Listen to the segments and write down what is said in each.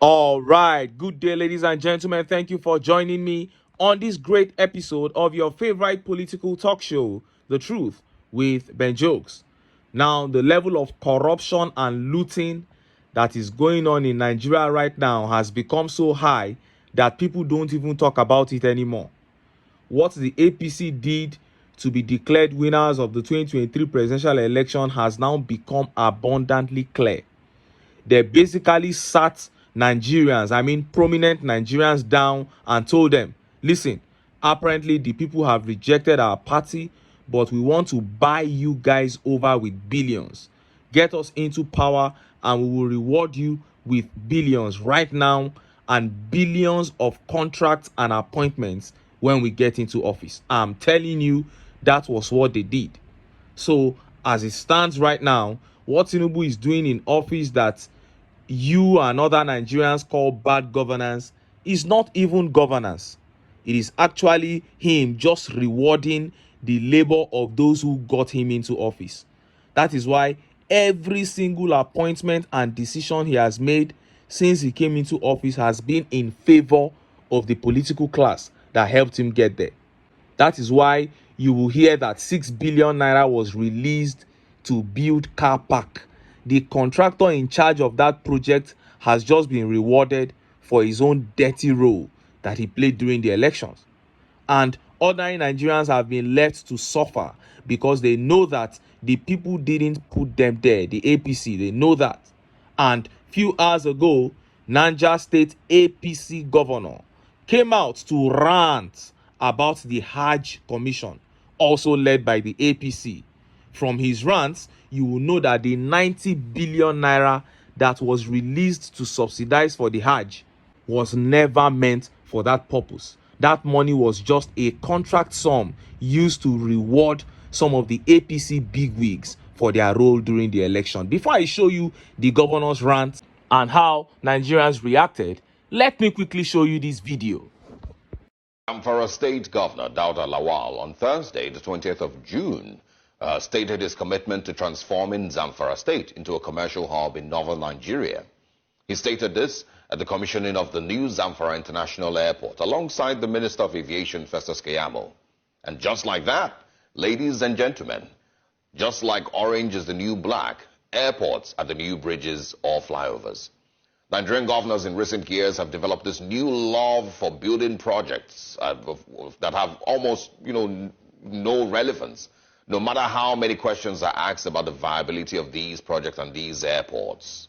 All right, good day, ladies and gentlemen. Thank you for joining me on this great episode of your favorite political talk show, The Truth with Ben Jokes. Now, the level of corruption and looting that is going on in Nigeria right now has become so high that people don't even talk about it anymore. What the APC did to be declared winners of the 2023 presidential election has now become abundantly clear. They basically sat prominent Nigerians down and told them, listen, apparently the people have rejected our party, but we want to buy you guys over with billions. Get us into power and we will reward you with billions right now and billions of contracts and appointments when we get into office. I'm telling you, that was what they did. So as it stands right now, what Tinubu is doing in office that you and other Nigerians call bad governance is not even governance. It is actually him just rewarding the labor of those who got him into office. That is why every single appointment and decision he has made since he came into office has been in favor of the political class that helped him get there. That is why you will hear that 6 billion naira was released to build car park. The contractor in charge of that project has just been rewarded for his own dirty role that he played during the elections. And ordinary Nigerians have been left to suffer because they know that the people didn't put them there, the APC, they know that. And few hours ago, Niger State APC governor came out to rant about the Hajj Commission, also led by the APC. From his rants, you will know that the 90 billion naira that was released to subsidize for the Hajj was never meant for that purpose. That money was just a contract sum used to reward some of the APC bigwigs for their role during the election. Before I show you the governor's rant and how Nigerians reacted, let me quickly show you this video. Zamfara State Governor Dauda Lawal on Thursday, the 20th of June, stated his commitment to transforming Zamfara State into a commercial hub in northern Nigeria. He stated this at the commissioning of the new Zamfara International Airport alongside the Minister of Aviation, Festus Keyamo. And just like that, ladies and gentlemen, just like orange is the new black, airports are the new bridges or flyovers. Nigerian governors in recent years have developed this new love for building projects that have almost, no relevance, no matter how many questions are asked about the viability of these projects and these airports.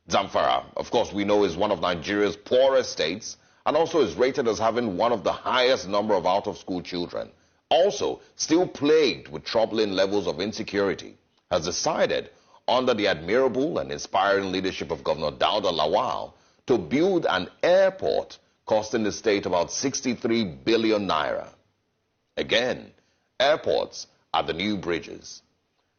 Zamfara, of course, we know is one of Nigeria's poorest states and also is rated as having one of the highest number of out-of-school children. Also, still plagued with troubling levels of insecurity, has decided under the admirable and inspiring leadership of Governor Dauda Lawal, to build an airport costing the state about 63 billion naira. Again, airports are the new bridges.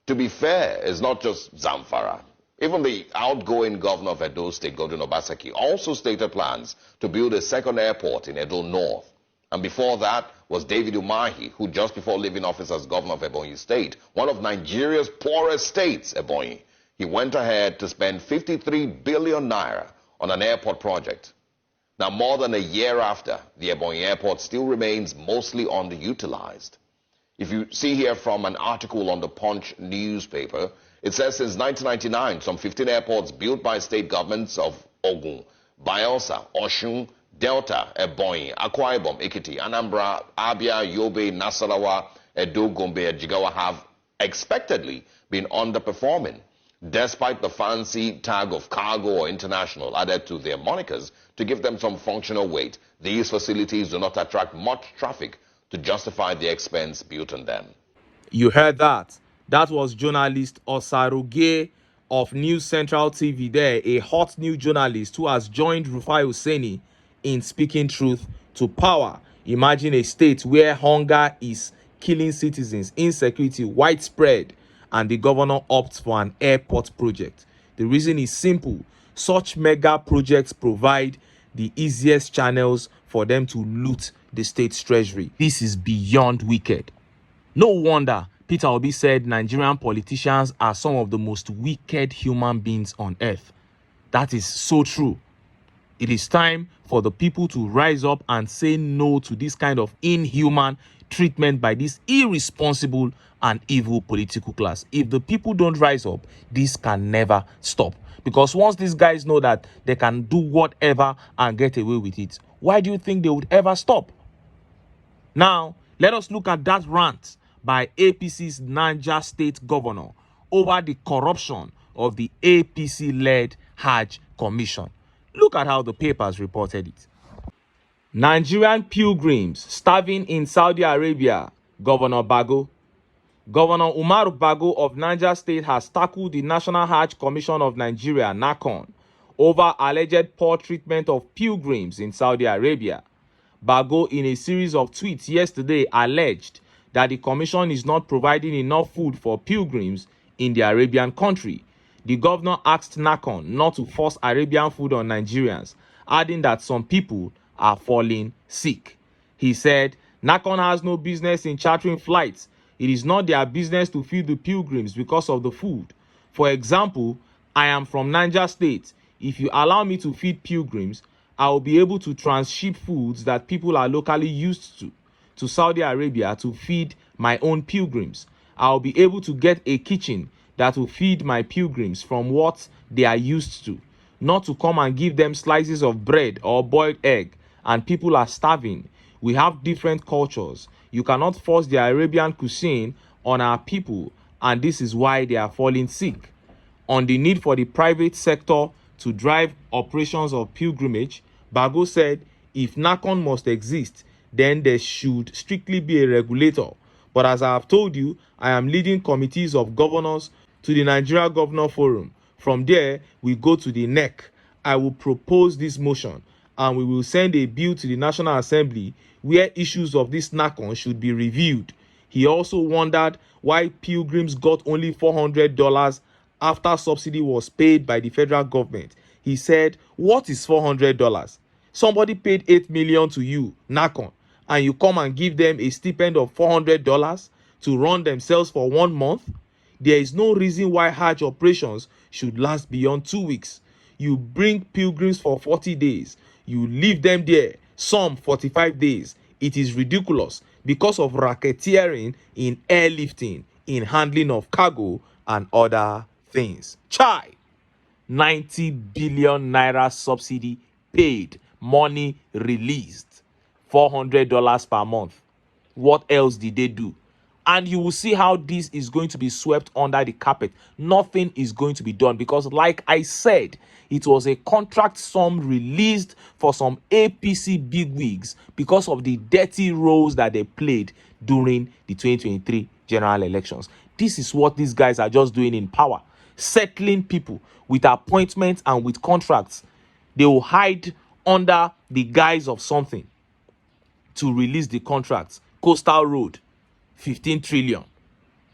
To be fair, it's not just Zamfara. Even the outgoing governor of Edo State, Godwin Obaseki, also stated plans to build a second airport in Edo North. And before that was David Umahi, who just before leaving office as governor of Ebonyi State, one of Nigeria's poorest states, Ebonyi, he went ahead to spend 53 billion naira on an airport project. Now, more than a year after, the Ebonyi airport still remains mostly underutilized. If you see here from an article on the Punch newspaper, it says since 1999, some 15 airports built by state governments of Ogun, Bayelsa, Osun, Delta, Ebonyi, Akwa Ibom, Ekiti, Anambra, Abia, Yobe, Nasarawa, Edo, Gombe, and Jigawa have expectedly been underperforming, despite the fancy tag of cargo or international added to their monikers to give them some functional weight. These facilities do not attract much traffic to justify the expense built on them. You heard that. That was journalist Osaruge of News Central TV there, a hot new journalist who has joined Rufai Hussaini in speaking truth to power. Imagine a state where hunger is killing citizens, insecurity widespread, and the governor opts for an airport project. The reason is simple. Such mega projects provide the easiest channels for them to loot the state's treasury. This is beyond wicked. No wonder Peter Obi said Nigerian politicians are some of the most wicked human beings on earth. That is so true. It is time for the people to rise up and say no to this kind of inhuman treatment by this irresponsible and evil political class. If the people don't rise up, this can never stop. Because once these guys know that they can do whatever and get away with it, why do you think they would ever stop? Now, let us look at that rant by APC's Niger State governor over the corruption of the APC-led Hajj Commission. Look at how the papers reported it. Nigerian pilgrims starving in Saudi Arabia, Governor Bago. Governor Umar Bago of Niger State has tackled the National Hajj Commission of Nigeria, NAHCON, over alleged poor treatment of pilgrims in Saudi Arabia. Bago, in a series of tweets yesterday, alleged that the commission is not providing enough food for pilgrims in the Arabian country. The governor asked NAHCON not to force Arabian food on Nigerians, adding that some people are falling sick. He said, NAHCON has no business in chartering flights. It is not their business to feed the pilgrims because of the food. For example, I am from Niger State. If you allow me to feed pilgrims, I will be able to transship foods that people are locally used to Saudi Arabia to feed my own pilgrims. I will be able to get a kitchen that will feed my pilgrims from what they are used to, not to come and give them slices of bread or boiled egg, and people are starving. We have different cultures. You cannot force the Arabian cuisine on our people, and this is why they are falling sick. On the need for the private sector to drive operations of pilgrimage, Bago said if NAHCON must exist, then there should strictly be a regulator. But as I have told you, I am leading committees of governors to the Nigeria Governor Forum. From there, we go to the NEC. I will propose this motion and we will send a bill to the National Assembly where issues of this NAHCON should be reviewed. He also wondered why pilgrims got only $400 after subsidy was paid by the federal government. He said, what is $400? Somebody paid $8 million to you, NAHCON, and you come and give them a stipend of $400 to run themselves for 1 month? There is no reason why Hajj operations should last beyond 2 weeks. You bring pilgrims for 40 days. You leave them there, some 45 days. It is ridiculous because of racketeering in airlifting, in handling of cargo, and other things. Chai! 90 billion naira subsidy paid, money released, $400 per month. What else did they do? And you will see how this is going to be swept under the carpet. Nothing is going to be done because, like I said, it was a contract sum released for some APC bigwigs because of the dirty roles that they played during the 2023 general elections. This is what these guys are just doing in power, settling people with appointments and with contracts. They will hide under the guise of something to release the contracts. Coastal Road, 15 trillion.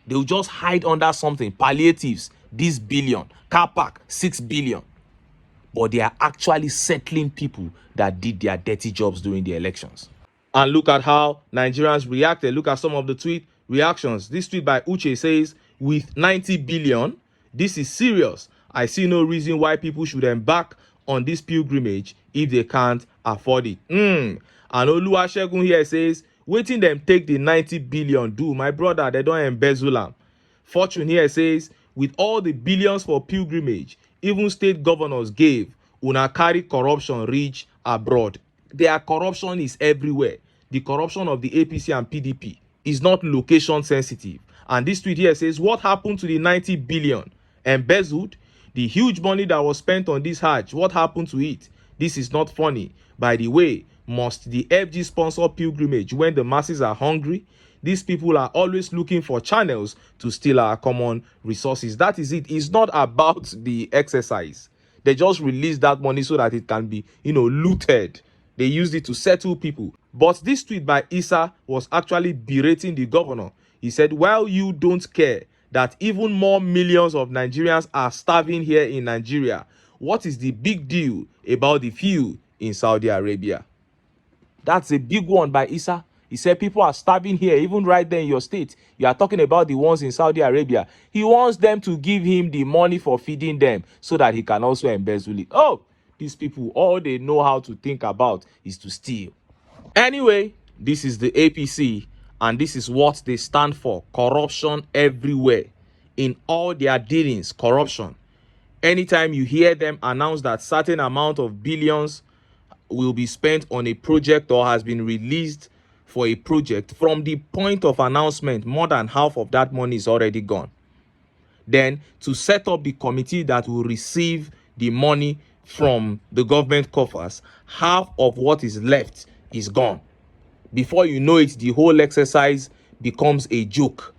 They will just hide under something. Palliatives, this billion. Car park, 6 billion. But they are actually settling people that did their dirty jobs during the elections. And look at how Nigerians reacted. Look at some of the tweet reactions. This tweet by Uche says, with 90 billion, this is serious. I see no reason why people should embark on this pilgrimage if they can't afford it. And Oluwasegun here says, waiting them take the 90 billion do, my brother, they don't embezzle them. Fortune here says, with all the billions for pilgrimage, even state governors gave, una carry corruption reach abroad. Their corruption is everywhere. The corruption of the APC and PDP is not location sensitive. And this tweet here says, what happened to the 90 billion? Embezzled? The huge money that was spent on this Hajj, what happened to it? This is not funny. By the way, must the FG sponsor pilgrimage when the masses are hungry? These people are always looking for channels to steal our common resources. That is it. It's not about the exercise. They just release that money so that it can be, looted. They used it to settle people. But this tweet by Issa was actually berating the governor. He said, well, you don't care that even more millions of Nigerians are starving here in Nigeria, what is the big deal about the few in Saudi Arabia? That's a big one by Issa. He said people are starving here, even right there in your state. You are talking about the ones in Saudi Arabia. He wants them to give him the money for feeding them so that he can also embezzle it. Oh, These people, all they know how to think about is to steal. Anyway, this is the APC, and this is what they stand for: corruption everywhere. In all their dealings, corruption. Anytime you hear them announce that certain amount of billions will be spent on a project or has been released for a project, from the point of announcement, more than half of that money is already gone. Then to set up the committee that will receive the money from the government coffers, half of what is left is gone. Before you know it, the whole exercise becomes a joke.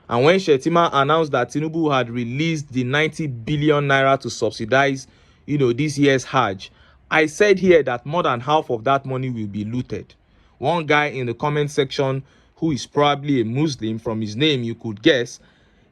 And when Shetima announced that Tinubu had released the 90 billion naira to subsidize, this year's Hajj, I said here that more than half of that money will be looted. One guy in the comment section, who is probably a Muslim, from his name you could guess,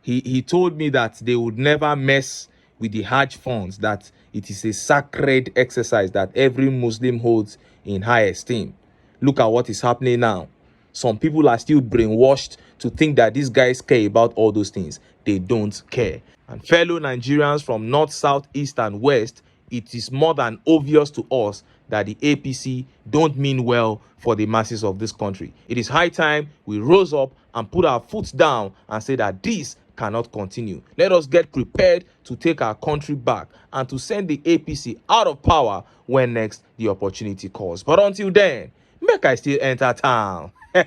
he told me that they would never mess with the Hajj funds, that it is a sacred exercise that every Muslim holds in high esteem. Look at what is happening now. Some people are still brainwashed to think that these guys care about all those things. They don't care. And fellow Nigerians from north, south, east, and west, it is more than obvious to us that the APC don't mean well for the masses of this country. It is high time we rose up and put our foot down and say that this cannot continue. Let us get prepared to take our country back and to send the APC out of power when next the opportunity calls. But until then, make I still enter town. Make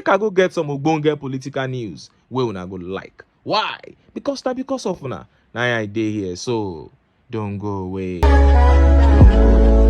I go get some ogbonge political news wey una go like. Why? Because of una. Now I dey here, so don't go away. Don't go.